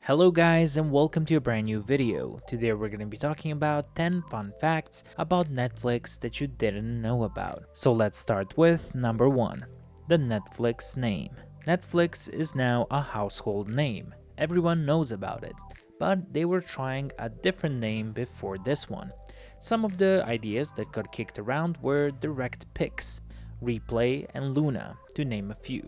Hello guys and welcome to a brand new video. Today we're going to be talking about 10 fun facts about Netflix that you didn't know about. So let's start with number 1. The Netflix name. Netflix is now a household name. Everyone knows about it. But they were trying a different name before this one. Some of the ideas that got kicked around were DirectPix, Replay, and Luna, to name a few.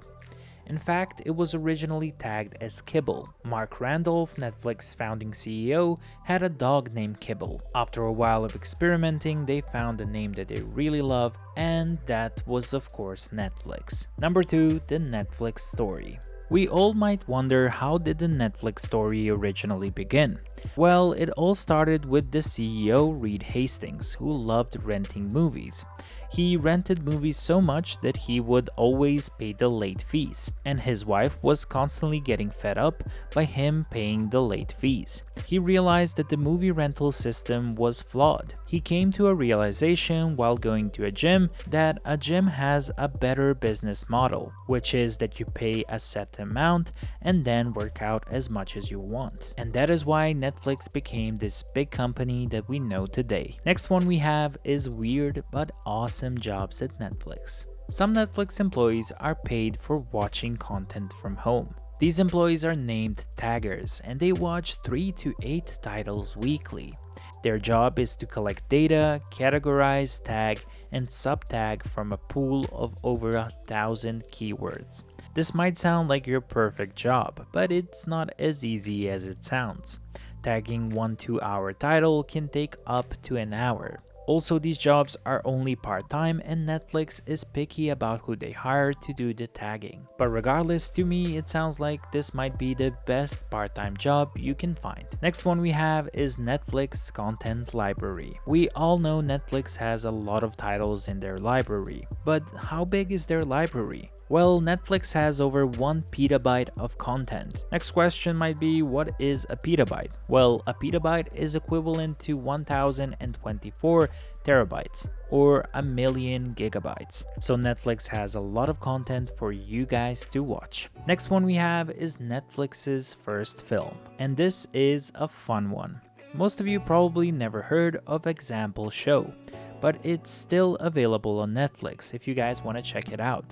In fact, it was originally tagged as Kibble. Mark Randolph, Netflix founding CEO, had a dog named Kibble. After a while of experimenting, they found a name that they really love, and that was of course Netflix. Number 2, the Netflix story. We all might wonder, how did the Netflix story originally begin? Well, it all started with the CEO Reed Hastings, who loved renting movies. He rented movies so much that he would always pay the late fees, and his wife was constantly getting fed up by him paying the late fees. He realized that the movie rental system was flawed. He came to a realization while going to a gym that a gym has a better business model, which is that you pay a set amount and then work out as much as you want. And that is why Netflix became this big company that we know today. Next one we have is weird but awesome jobs at Netflix. Some Netflix employees are paid for watching content from home. These employees are named taggers and they watch 3 to 8 titles weekly. Their job is to collect data, categorize, tag, and sub-tag from a pool of over 1,000 keywords. This might sound like your perfect job, but it's not as easy as it sounds. Tagging 1 2-hour title can take up to an hour. Also, these jobs are only part-time and Netflix is picky about who they hire to do the tagging. But regardless, to me, it sounds like this might be the best part-time job you can find. Next one we have is Netflix Content Library. We all know Netflix has a lot of titles in their library, but how big is their library? Well, Netflix has over 1 petabyte of content. Next question might be, what is a petabyte? Well, a petabyte is equivalent to 1024 terabytes or a million gigabytes. So Netflix has a lot of content for you guys to watch. Next one we have is Netflix's first film, and this is a fun one. Most of you probably never heard of Example Show, but it's still available on Netflix if you guys want to check it out.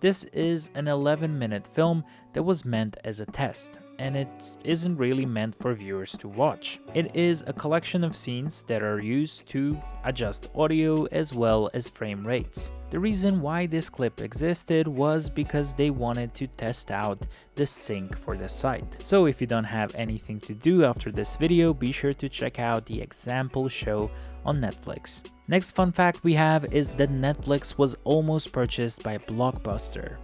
This is an 11-minute film that was meant as a test, and it isn't really meant for viewers to watch. It is a collection of scenes that are used to adjust audio as well as frame rates. The reason why this clip existed was because they wanted to test out the sync for the site. So if you don't have anything to do after this video, be sure to check out the Example Show on Netflix. Next fun fact we have is that Netflix was almost purchased by Blockbuster.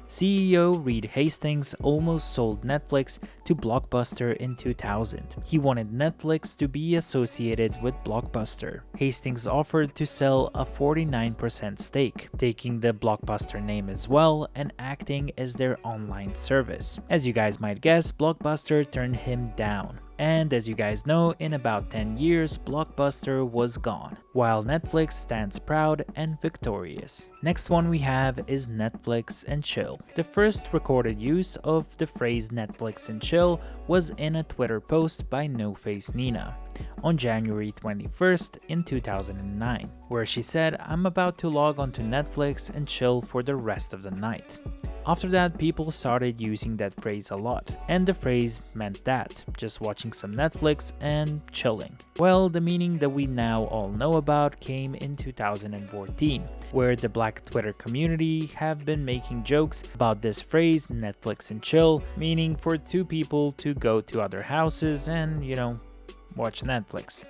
CEO Reed Hastings almost sold Netflix to Blockbuster in 2000. He wanted Netflix to be associated with Blockbuster. Hastings offered to sell a 49% stake, taking the Blockbuster name as well and acting as their online service. As you guys might guess, Blockbuster turned him down. And as you guys know, in about 10 years, Blockbuster was gone, while Netflix stands proud and victorious. Next one we have is Netflix and chill. The first recorded use of the phrase Netflix and chill was in a Twitter post by No Face Nina on January 21st in 2009, where she said, "I'm about to log onto Netflix and chill for the rest of the night." After that, people started using that phrase a lot, and the phrase meant that, just watching some Netflix and chilling. Well, the meaning that we now all know about came in 2014, where the Black Twitter community have been making jokes about this phrase Netflix and chill, meaning for two people to go to other houses and, watch Netflix.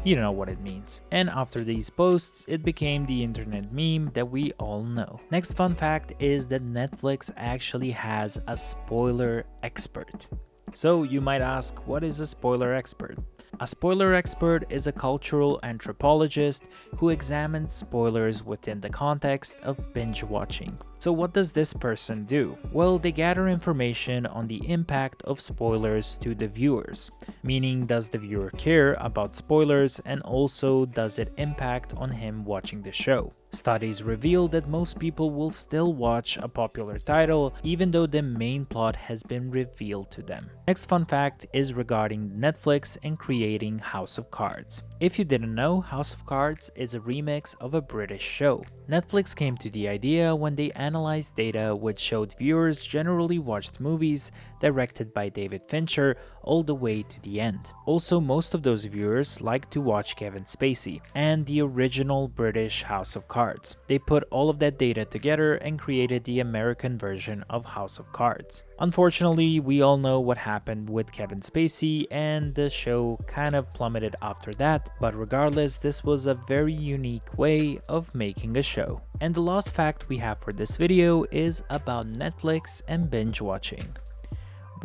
You know what it means. And after these posts, it became the internet meme that we all know. Next fun fact is that Netflix actually has a spoiler expert. So you might ask, what is a spoiler expert? A spoiler expert is a cultural anthropologist who examines spoilers within the context of binge watching. So what does this person do? Well, they gather information on the impact of spoilers to the viewers, meaning does the viewer care about spoilers and also does it impact on him watching the show. Studies reveal that most people will still watch a popular title even though the main plot has been revealed to them. Next fun fact is regarding Netflix and creating House of Cards. If you didn't know, House of Cards is a remix of a British show. Netflix came to the idea when they analyzed data which showed viewers generally watched movies directed by David Fincher all the way to the end. Also, most of those viewers like to watch Kevin Spacey and the original British House of Cards. They put all of that data together and created the American version of House of Cards. Unfortunately, we all know what happened with Kevin Spacey and the show kind of plummeted after that, but regardless, this was a very unique way of making a show. And the last fact we have for this video is about Netflix and binge watching.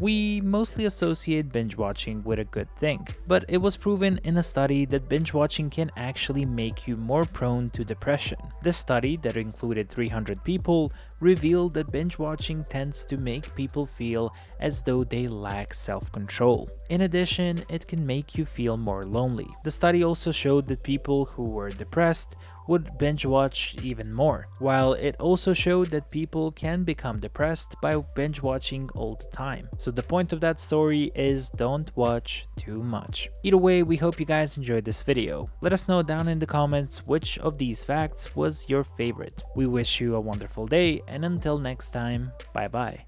We mostly associate binge watching with a good thing, but it was proven in a study that binge watching can actually make you more prone to depression. This study, that included 300 people, revealed that binge watching tends to make people feel as though they lack self-control. In addition, it can make you feel more lonely. The study also showed that people who were depressed would binge watch even more, while it also showed that people can become depressed by binge watching all the time. So the point of that story is don't watch too much. Either way, we hope you guys enjoyed this video. Let us know down in the comments which of these facts was your favorite. We wish you a wonderful day, and until next time, bye bye.